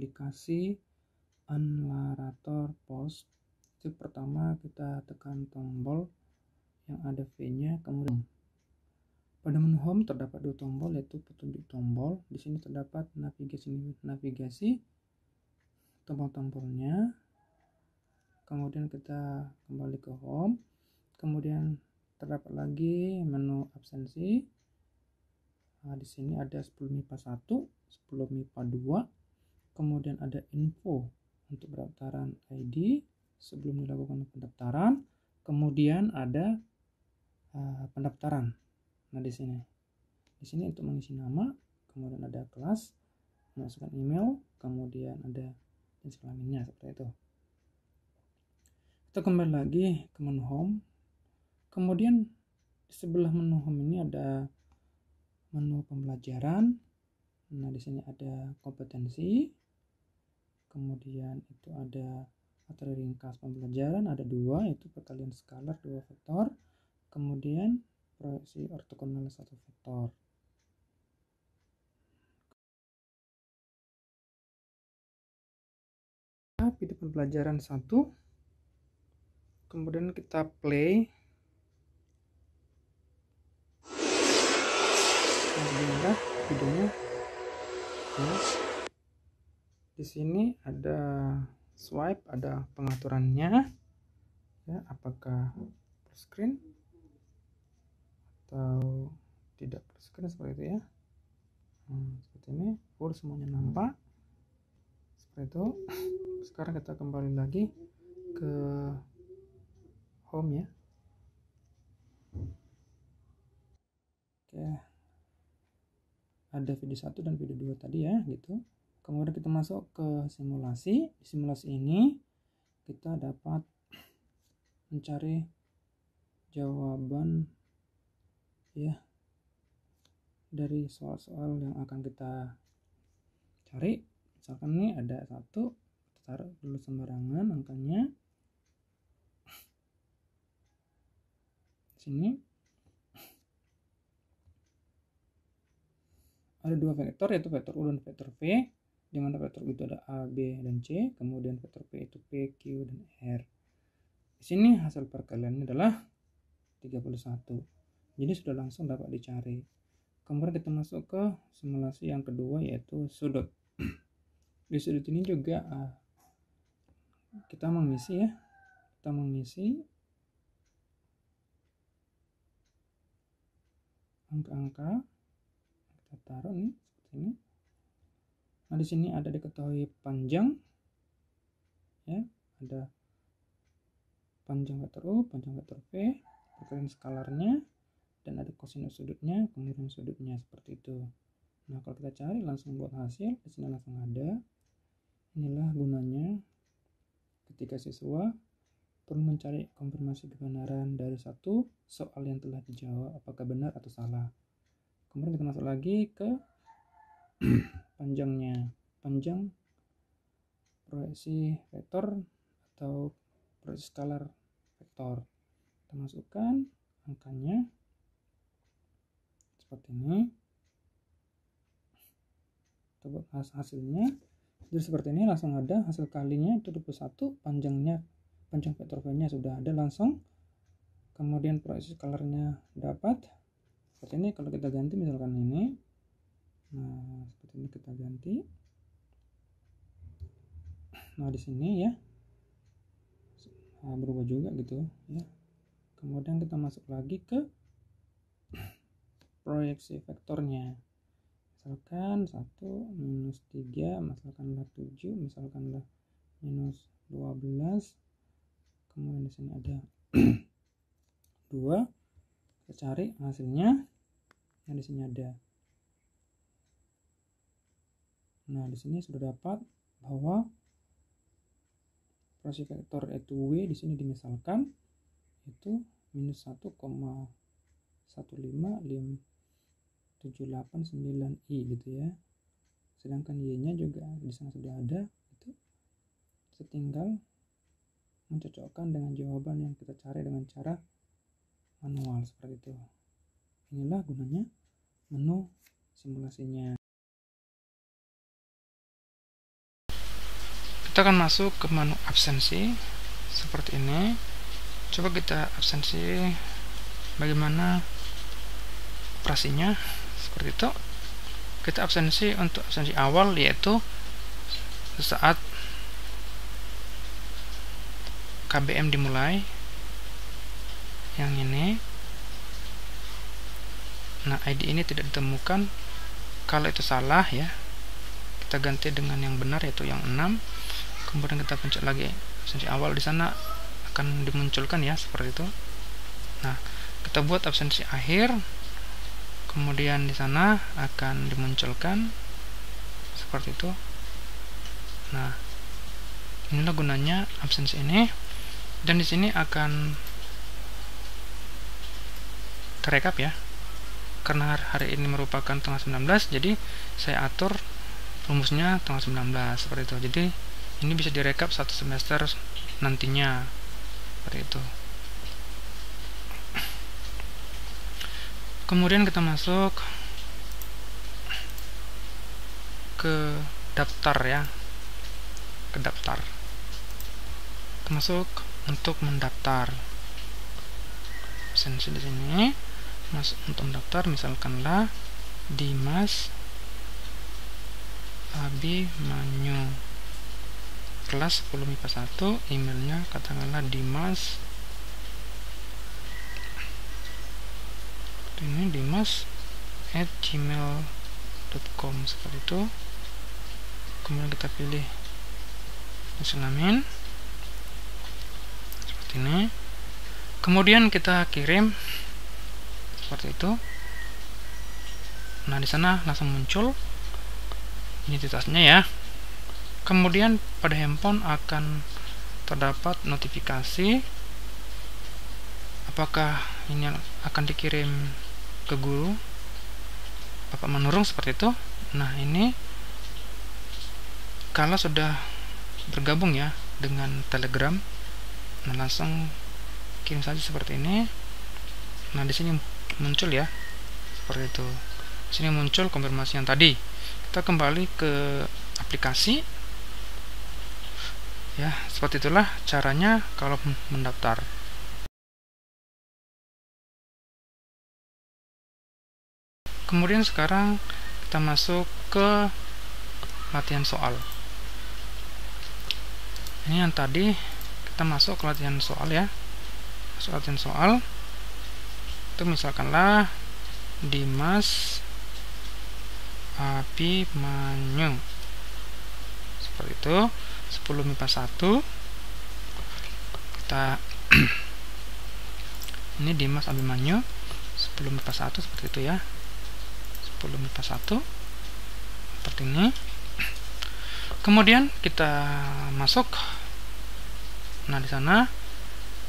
aplikasi Unlarator Post. Itu pertama kita tekan tombol yang ada V-nya, kemudian pada menu home terdapat dua tombol, yaitu petunjuk tombol. Di sini terdapat navigasi tombol-tombolnya. Kemudian kita kembali ke home. Kemudian terdapat lagi menu absensi. Nah, di sini ada 10 MIPA 1, 10 MIPA 2. Kemudian ada info untuk pendaftaran ID sebelum dilakukan pendaftaran. Kemudian ada pendaftaran. Nah, di sini untuk mengisi nama, kemudian ada kelas, memasukkan email, kemudian ada jenis kelaminnya seperti itu. Kita kembali lagi ke menu home. Kemudian di sebelah menu home ini ada menu pembelajaran. Nah, di sini ada kompetensi. Kemudian itu ada materi ringkas pembelajaran, ada dua, yaitu perkalian skalar 2 vektor. Kemudian proyeksi ortogonal 1 vektor. Video pembelajaran 1. Kemudian kita play. Nah, videonya. Ya. Di sini ada swipe, ada pengaturannya. Ya, apakah full screen atau tidak full screen seperti itu ya. Seperti ini, full semuanya nampak. Seperti itu. Sekarang kita kembali lagi ke home ya. Oke. Ada video 1 dan video 2 tadi ya, gitu. Kemudian kita masuk ke simulasi. Di simulasi ini kita dapat mencari jawaban ya dari soal-soal yang akan kita cari. Misalkan ini ada 1, kita taruh dulu sembarangan angkanya. Sini ada 2 vektor, yaitu vektor U dan vektor V, di mana vektor U itu ada A, B, dan C, kemudian vektor P itu P, Q, dan R. Di sini hasil perkaliannya adalah 31. Jadi sudah langsung dapat dicari. Kemudian kita masuk ke simulasi yang kedua, yaitu sudut. Di sudut ini juga kita mengisi ya. Kita mengisi angka-angka. Kita taruh nih seperti ini. Nah, di sini ada diketahui panjang ya, ada panjang vektor U, panjang vektor V, perkalian skalarnya, dan ada kosinus sudutnya, kemudian sudutnya seperti itu. Nah, kalau kita cari langsung buat hasil, di sini langsung ada. Inilah gunanya ketika siswa perlu mencari konfirmasi kebenaran dari satu soal yang telah dijawab, apakah benar atau salah. Kemudian kita masuk lagi ke panjangnya, panjang proyeksi vektor atau proyeksi skalar vektor. Kita masukkan angkanya seperti ini. Kita buat hasilnya. Jadi seperti ini langsung ada hasil kalinya itu 21, panjang vektor V-nya sudah ada langsung. Kemudian proyeksi skalarnya dapat. Seperti ini kalau kita ganti misalkan ini. Nah, seperti ini kita ganti. Nah, di sini ya. Berubah juga gitu ya. Kemudian kita masuk lagi ke proyeksi vektornya. Misalkan 1 minus 3, misalkanlah 7, misalkanlah minus 12. Kemudian di sini ada 2. Kita cari hasilnya. Yang di sini ada. Nah, di sini sudah dapat bahwa proyeksi vektor yaitu W di sini dimisalkan itu minus 1,15579i gitu ya. Sedangkan Y-nya juga di sana sudah ada, itu setinggal mencocokkan dengan jawaban yang kita cari dengan cara manual seperti itu. Inilah gunanya menu simulasinya. kita akan masuk ke menu absensi seperti ini. Coba kita absensi bagaimana operasinya. Seperti itu. Kita absensi untuk absensi awal, yaitu saat KBM dimulai, yang ini. Nah, ID ini tidak ditemukan. Kalau itu salah ya, kita ganti dengan yang benar, yaitu yang 6. Kemudian kita pencet lagi absensi awal, di sana akan dimunculkan ya, seperti itu. Nah, kita buat absensi akhir, kemudian di sana akan dimunculkan seperti itu. Nah, inilah gunanya absensi ini, dan di sini akan terekap ya, karena hari ini merupakan tanggal 19, jadi saya atur rumusnya tanggal 19 seperti itu. Jadi ini bisa direkap satu semester nantinya, seperti itu. Kemudian kita masuk ke daftar ya, ke daftar. Kita masuk untuk mendaftar. Absensi di sini masuk untuk mendaftar, misalkanlah Dimas Abimanyu, kelas 10 MIPA 1, emailnya katakanlah Dimas, ini dimas@gmail.com, seperti itu. Kemudian kita pilih username seperti ini, kemudian kita kirim seperti itu. Nah, di sana langsung muncul identitasnya ya. Kemudian pada handphone akan terdapat notifikasi apakah ini akan dikirim ke guru Bapak Manurung, seperti itu. Nah, ini kalau sudah bergabung ya dengan Telegram, nah langsung kirim saja seperti ini. Nah, di sini muncul ya, seperti itu. Di sini muncul konfirmasi yang tadi. Kita kembali ke aplikasi ya, seperti itulah caranya kalau mendaftar. Kemudian sekarang kita masuk ke latihan soal. Ini yang tadi kita masuk ke latihan soal ya. Masuk latihan soal. Itu misalkanlah Dimas Abimanyu, seperti itu, 10 MIPA 1. Kita ini Dimas Abimanyu 10 MIPA 1, seperti itu ya, 10 MIPA 1 seperti ini. Kemudian kita masuk. Nah, di sana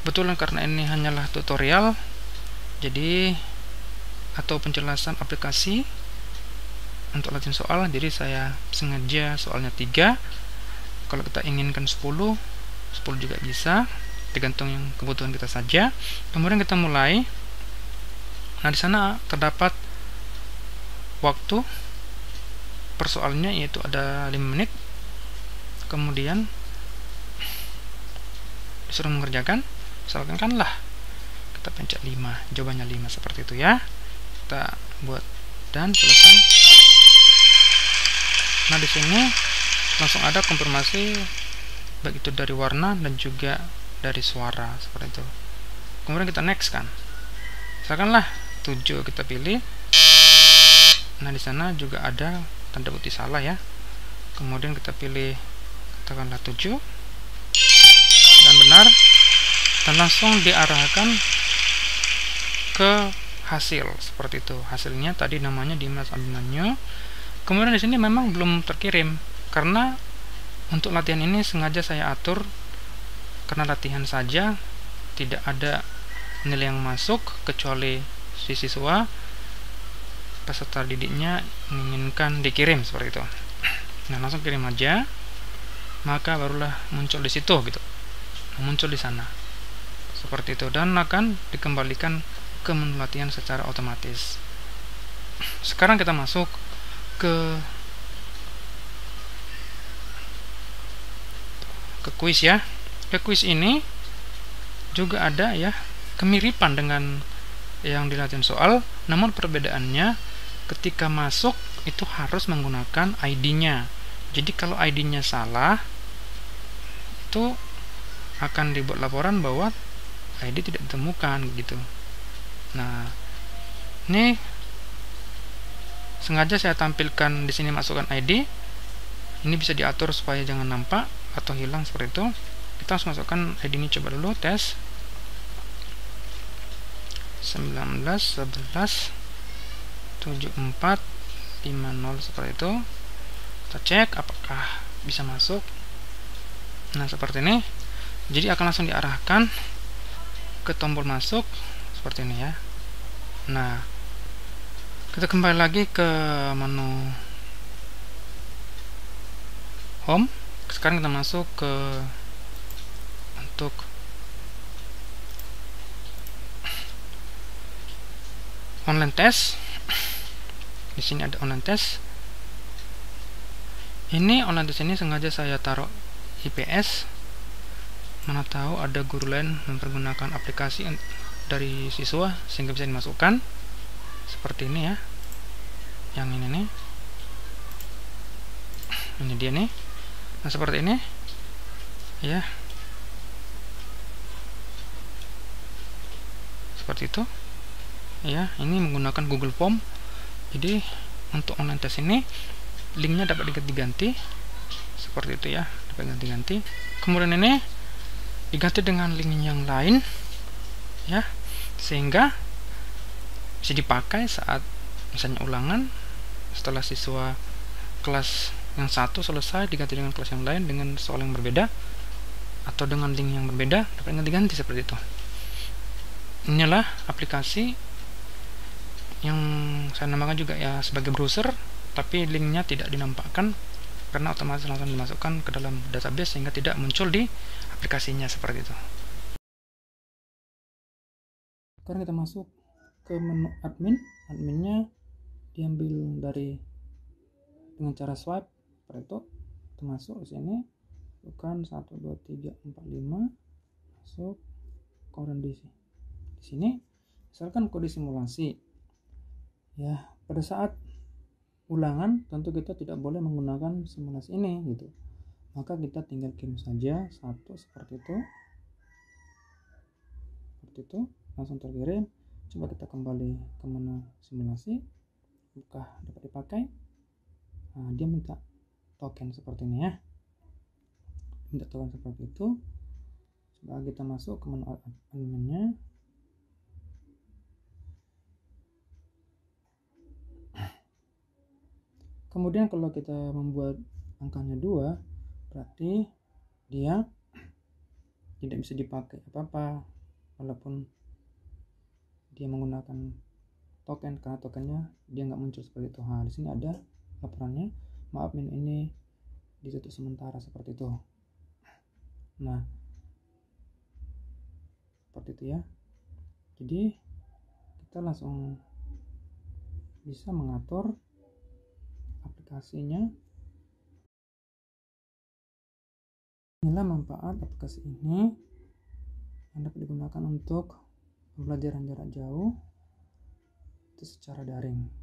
betulan karena ini hanyalah tutorial, jadi atau penjelasan aplikasi untuk latihan soal, jadi saya sengaja soalnya 3. Kalau kita inginkan 10 juga bisa, tergantung yang kebutuhan kita saja. Kemudian kita mulai. Nah, di sana terdapat waktu persoalannya, yaitu ada 5 menit. Kemudian disuruh mengerjakan, misalkan lah kita pencet 5, jawabannya 5, seperti itu ya. Kita buat dan selesai. Nah, di sini langsung ada konfirmasi baik itu dari warna dan juga dari suara, seperti itu. Kemudian kita next kan. Misalkanlah 7 kita pilih. Nah, di sana juga ada tanda putih salah ya. Kemudian kita pilih katakanlah 7 dan benar, dan langsung diarahkan ke hasil, seperti itu. Hasilnya tadi namanya Dimas Abimanyu. Kemudian di sini memang belum terkirim karena untuk latihan ini sengaja saya atur karena latihan saja, tidak ada nilai yang masuk kecuali si siswa peserta didiknya menginginkan dikirim, seperti itu. Nah, langsung kirim aja, maka barulah muncul di situ gitu. Muncul di sana. Seperti itu, dan akan dikembalikan ke menu latihan secara otomatis. Sekarang kita masuk ke ke kuis ya. Ke kuis ini juga ada ya kemiripan dengan yang di latihan soal, namun perbedaannya ketika masuk itu harus menggunakan ID-nya. Jadi kalau ID-nya salah, itu akan dibuat laporan bahwa ID tidak ditemukan gitu. Nah, ini sengaja saya tampilkan di sini masukkan ID. Ini bisa diatur supaya jangan nampak atau hilang seperti itu. Kita harus masukkan ID ini, coba dulu tes 19 11 74 50 seperti itu. Kita cek apakah bisa masuk. Nah, seperti ini. Jadi akan langsung diarahkan ke tombol masuk seperti ini ya. Nah, kita kembali lagi ke menu home. Sekarang kita masuk ke untuk online test. Di sini ada online test. Ini online test ini sengaja saya taruh IPS. Mana tahu ada guru lain mempergunakan aplikasi dari siswa sehingga bisa dimasukkan seperti ini ya. Yang ini nih. Ini dia nih. Nah, seperti ini. Ya. Seperti itu. Ya, ini menggunakan Google Form. Jadi untuk online test ini linknya dapat diganti seperti itu ya, dapat ganti-ganti. Kemudian ini diganti dengan link yang lain ya, sehingga bisa dipakai saat misalnya ulangan setelah siswa kelas yang satu selesai diganti dengan kelas yang lain dengan soal yang berbeda atau dengan link yang berbeda, dapat ganti-ganti seperti itu. Inilah aplikasi yang saya namakan juga ya sebagai browser, tapi linknya tidak dinampakkan karena otomatis langsung dimasukkan ke dalam database sehingga tidak muncul di aplikasinya seperti itu. Sekarang kita masuk ke menu admin. Adminnya diambil dari dengan cara swipe seperti itu. Kita masuk ke sini, bukan 1 2 3 4 5, masuk kondisi. Di sini misalkan kode simulasi ya, pada saat ulangan tentu kita tidak boleh menggunakan simulasi ini gitu, maka kita tinggal kirim saja satu seperti itu langsung terkirim. Coba kita kembali ke menu simulasi, buka dapat dipakai. Nah, dia minta token seperti ini ya, minta token seperti itu. Coba kita masuk ke menu adminnya. Kemudian kalau kita membuat angkanya 2, berarti dia tidak bisa dipakai apa-apa walaupun dia menggunakan token, karena tokennya dia nggak muncul seperti itu. Nah, di sini ada laporannya, maaf menu ini ditutup sementara seperti itu. Nah, seperti itu ya. Jadi kita langsung bisa mengatur aplikasinya. Inilah manfaat aplikasi ini yang dapat digunakan untuk pembelajaran jarak jauh itu secara daring.